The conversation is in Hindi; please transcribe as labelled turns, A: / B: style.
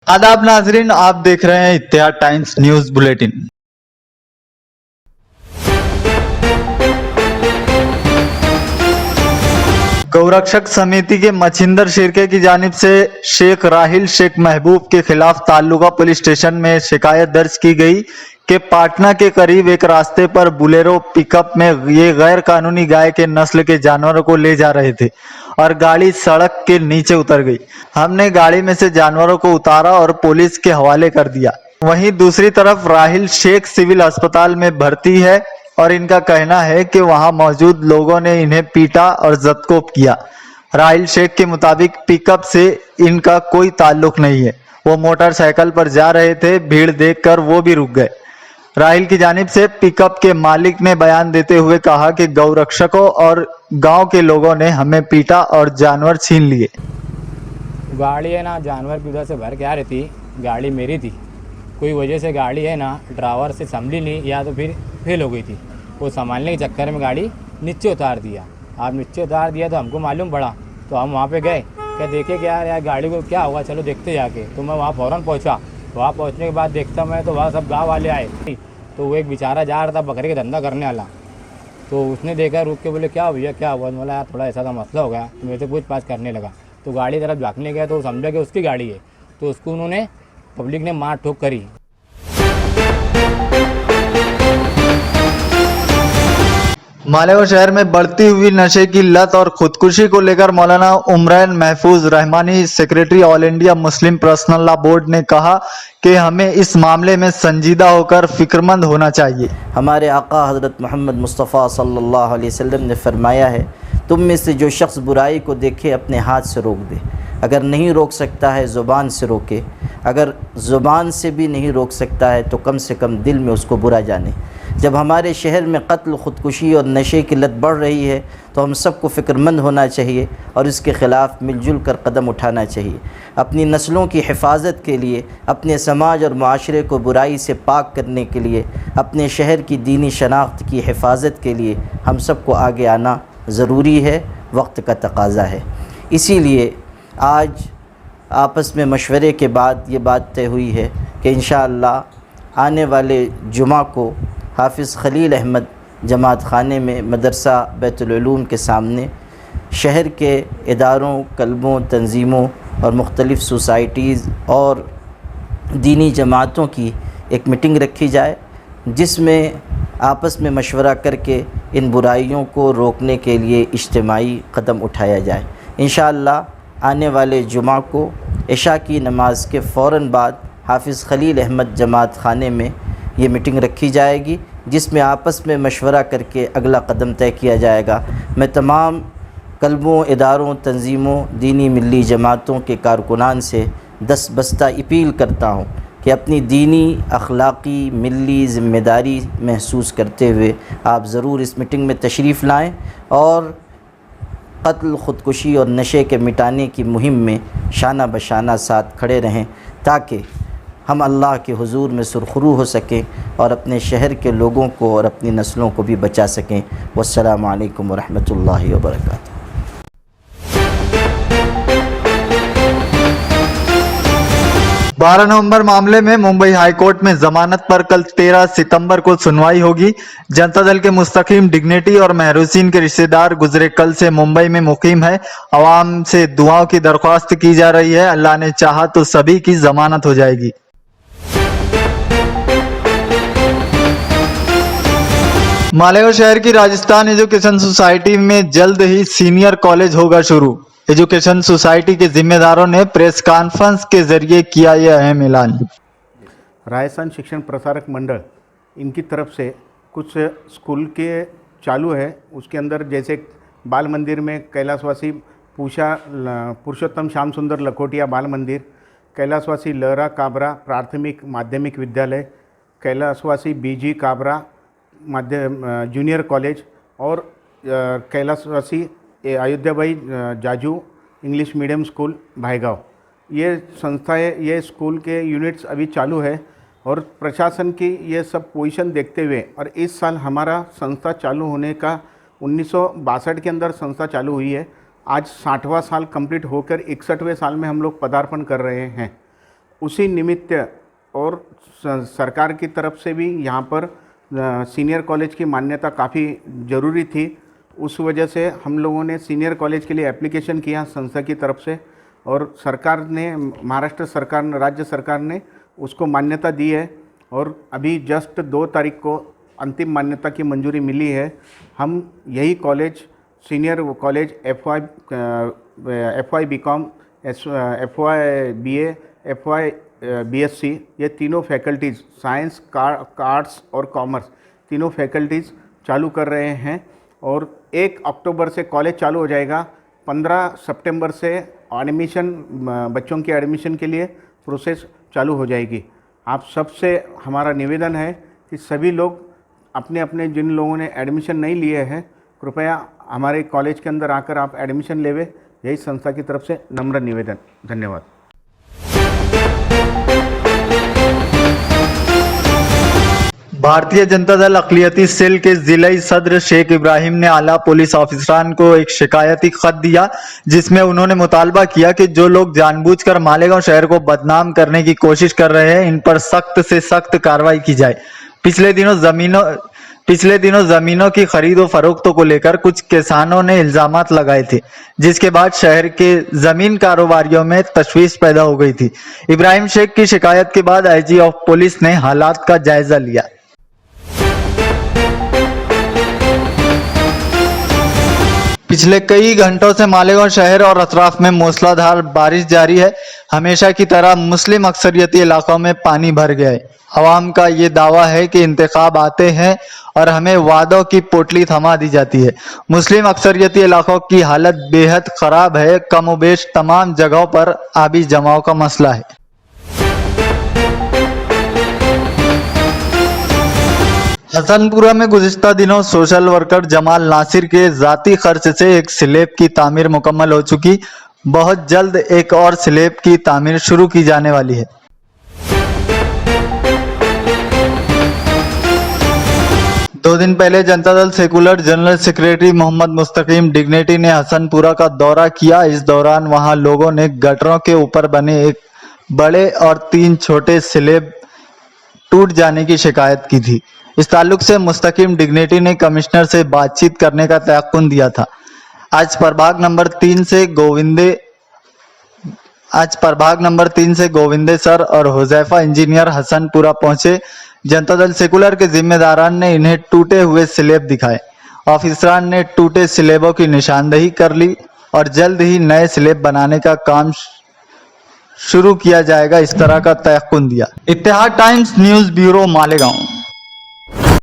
A: आदाब नाजरीन, आप देख रहे हैं इत्तेहाद टाइम्स न्यूज बुलेटिन। गौरक्षक समिति के मछिंदर शिरके की जानिब से शेख राहिल शेख महबूब के खिलाफ तालुका पुलिस स्टेशन में शिकायत दर्ज की गई कि पाटना के करीब एक रास्ते पर बुलेरो पिकअप में ये गैर कानूनी गाय के नस्ल के जानवरों को ले जा रहे थे और गाड़ी सड़क के नीचे उतर गई। हमने गाड़ी में से जानवरों को उतारा और पुलिस के हवाले कर दिया। वहीं दूसरी तरफ राहिल शेख सिविल अस्पताल में भर्ती है और इनका कहना है कि वहां मौजूद लोगों ने इन्हें पीटा और जब्त किया। राहिल शेख के मुताबिक पिकअप से इनका कोई ताल्लुक नहीं है, वो मोटरसाइकिल पर जा रहे थे, भीड़ देखकर वो भी रुक गए। राहिल की जानिब से पिकअप के मालिक ने बयान देते हुए कहा कि गौरक्षकों और गांव के लोगों ने हमें पीटा और जानवर छीन लिए।
B: गाड़ी है ना, जानवर की उधर से भर के आ रही थी, गाड़ी मेरी थी। कोई वजह से गाड़ी है ना ड्राइवर से संभली नहीं या तो फिर फेल हो गई थी। वो संभालने के चक्कर में गाड़ी नीचे उतार दिया। आप नीचे उतार दिया तो हमको मालूम पड़ा, तो हम वहाँ पे गए, क्या देखे कि यार गाड़ी को क्या होगा, चलो देखते जाके। तो मैं वहाँ फ़ौरन पहुँचा। वहाँ पहुँचने के बाद देखता मैं तो वहाँ सब गाँव वाले आए। तो वो एक बेचारा जा रहा था बकरे का धंधा करने वाला, तो उसने देखा, रुक के बोले क्या भैया क्या हुआ। बोला यार थोड़ा ऐसा मसला हो गया, तो मेरे से पूछताछ करने लगा। तो गाड़ी तरफ झाँकने गया तो वो समझा कि उसकी गाड़ी है, तो उसको उन्होंने पब्लिक ने मार ठोक करी।
A: मालेगांव शहर में बढ़ती हुई नशे की लत और खुदकुशी को लेकर मौलाना उमरैन महफूज Rahmani secretary all India Muslim personal law board ने कहा कि हमें इस मामले में संजीदा होकर फिक्रमंद होना चाहिए।
C: हमारे आका हज़रत मोहम्मद मुस्तफ़ा सल्लल्लाहु अलैहि वसल्लम ने फरमाया है, तुम में से जो शख्स बुराई को देखे अपने हाथ से रोक दे। अगर नहीं रोक सकता है ज़ुबान से रोके, अगर ज़ुबान से भी नहीं रोक सकता है तो कम से कम दिल में उसको बुरा जाने। जब हमारे शहर में कत्ल, ख़ुदकुशी और नशे की लत बढ़ रही है तो हम सबको फ़िक्रमंद होना चाहिए और इसके ख़िलाफ़ मिलजुल कर कदम उठाना चाहिए। अपनी नस्लों की हिफाजत के लिए, अपने समाज और माशरे को बुराई से पाक करने के लिए, अपने शहर की दीनी शनाख्त की हिफाजत के लिए हम सबको आगे आना ज़रूरी है, वक्त का तकाज़ा है। इसीलिए आज आपस में मशवरे के बाद ये बात तय हुई है कि इंशाअल्लाह आने वाले जुमा को हाफ़िज़ खलील अहमद जमात खाने में मदरसा बैतुल उलूम के सामने शहर के इदारों, कल्बों, तंजीमों और मुख्तलिफ़ सोसाइटीज़ और दीनी जमातों की एक मीटिंग रखी जाए, जिसमें आपस में मशवरा करके इन बुराइयों को रोकने के लिए इज्तिमाई कदम उठाया जाए। इंशाअल्लाह आने वाले जुमा को इशा की नमाज के फ़ौरन बाद हाफ़िज़ खलील अहमद जमात खाने में ये मीटिंग रखी जाएगी, जिसमें आपस में मशवरा करके अगला कदम तय किया जाएगा। मैं तमाम कल्बों, इदारों, तंजीमों, दीनी मिली जमातों के कारकुनान से दस्तबस्ता अपील करता हूँ कि अपनी दीनी, अखलाक़ी, मिली ज़िम्मेदारी महसूस करते हुए आप ज़रूर इस मीटिंग में तशरीफ़ लाएँ और कत्ल, ख़ुदकुशी और नशे के मिटाने की मुहिम में शाना बशाना साथ खड़े रहें, ताकि हम अल्लाह के हुजूर में सुरखरू हो सकें और अपने शहर के लोगों को और अपनी नस्लों को भी बचा सकें। वस्सलामु अलैकुम वरहमतुल्लाहि वबरकातुहू।
A: 12 नवंबर मामले में मुंबई हाई कोर्ट में जमानत पर कल 13 सितंबर को सुनवाई होगी। जनता दल के मुस्तकीम, डिग्निटी और महरूसीन के रिश्तेदार गुजरे कल से मुंबई में मुकीम है। आवाम से दुआओं की दरख्वास्त की जा रही है। अल्लाह ने चाहा तो सभी की जमानत हो जाएगी। मालेगांव शहर की राजस्थान एजुकेशन सोसाइटी में जल्द ही सीनियर कॉलेज होगा शुरू। एजुकेशन सोसाइटी के जिम्मेदारों ने प्रेस कॉन्फ्रेंस के जरिए किया यह अहम ऐलान।
D: राजस्थान शिक्षण प्रसारक मंडल इनकी तरफ से कुछ स्कूल के चालू है। उसके अंदर जैसे बाल मंदिर में कैलाशवासी पुरुषोत्तम श्याम सुंदर लखोटिया बाल मंदिर, कैलाशवासी लहरा काबरा प्राथमिक माध्यमिक विद्यालय, कैलाशवासी बीजी काबरा जूनियर कॉलेज और कैलाशवासी अयोध्याबाई जाजू इंग्लिश मीडियम स्कूल भाईगांव, ये संस्थाएं, ये स्कूल के यूनिट्स अभी चालू है। और प्रशासन की ये सब पोजीशन देखते हुए और इस साल हमारा संस्था चालू होने का 1962 के अंदर संस्था चालू हुई है। आज 60वां साल कंप्लीट होकर 61वें साल में हम लोग पदार्पण कर रहे हैं। उसी निमित्त और सरकार की तरफ से भी यहाँ पर सीनियर कॉलेज की मान्यता काफ़ी ज़रूरी थी। उस वजह से हम लोगों ने सीनियर कॉलेज के लिए एप्लीकेशन किया संस्था की तरफ से, और सरकार ने, महाराष्ट्र सरकार ने, राज्य सरकार ने उसको मान्यता दी है। और अभी जस्ट 2 तारीख को अंतिम मान्यता की मंजूरी मिली है। हम यही college, senior college FY BCom, FY BA, FY BSc, ये तीनों फैकल्टीज़, साइंस, आर्ट्स और कॉमर्स, तीनों फैकल्टीज़ चालू कर रहे हैं। और 1 अक्टूबर से कॉलेज चालू हो जाएगा। 15 सितंबर से एडमिशन, बच्चों के एडमिशन के लिए प्रोसेस चालू हो जाएगी। आप सबसे हमारा निवेदन है कि सभी लोग अपने अपने, जिन लोगों ने एडमिशन नहीं लिए हैं, कृपया हमारे कॉलेज के अंदर आकर आप एडमिशन लेवे। यही संस्था की तरफ से नम्र निवेदन। धन्यवाद।
A: भारतीय जनता दल अक़लियती सेल के जिलाई सदर शेख इब्राहिम ने आला पुलिस ऑफिसरान को एक शिकायती खत दिया, जिसमें उन्होंने मुतालबा किया कि जो लोग जानबूझकर मालेगांव शहर को बदनाम करने की कोशिश कर रहे हैं, इन पर सख्त से सख्त कार्रवाई की जाए। पिछले दिनों जमीनों की खरीद और फरोख्त को लेकर कुछ किसानों ने इल्जामात लगाए थे, जिसके बाद शहर के जमीन कारोबारियों में तशवीश पैदा हो गई थी। इब्राहिम शेख की शिकायत के बाद आईजी ऑफ पुलिस ने हालात का जायजा लिया। पिछले कई घंटों से मालेगांव शहर और अतराफ में मूसलाधार बारिश जारी है। हमेशा की तरह मुस्लिम अक्सरियती इलाकों में पानी भर गया है। अवाम का ये दावा है कि इंतखाब आते हैं और हमें वादों की पोटली थमा दी जाती है। मुस्लिम अक्सरियती इलाकों की हालत बेहद खराब है। कमोबेश तमाम जगहों पर आबी जमाव का मसला है। हसनपुरा में गुज़िश्ता दिनों सोशल वर्कर जमाल नासिर के ज़ाती खर्च से एक स्लैब की तामीर मुकम्मल हो चुकी। बहुत जल्द एक और स्लैब की तामीर शुरू की जाने वाली है। दो दिन पहले Janata Dal secular general secretary Mohammad मुस्तकीम डिग्नेटी ने हसनपुरा का दौरा किया। इस दौरान वहां लोगों ने गटरों के ऊपर बने एक बड़े और 3 छोटे स्लैब टूट जाने की शिकायत की थी। इस ताल्लुक से मुस्तकीम डिग्नेटी ने कमिश्नर से बातचीत करने का तयक्कुन दिया था। आज प्रभाग नंबर 3 से गोविंदे सर और हुजैफा इंजीनियर हसनपुरा पहुंचे। जनता दल सेकुलर के जिम्मेदारान ने इन्हें टूटे हुए स्लैब दिखाए। ऑफिसरान ने टूटे स्लैबों की निशानदेही कर ली और जल्द ही नए स्लैब बनाने का काम शुरू किया जाएगा, इस तरह का तयक्कुन दिया। इत्तेहाद टाइम्स न्यूज़ ब्यूरो, मालेगांव।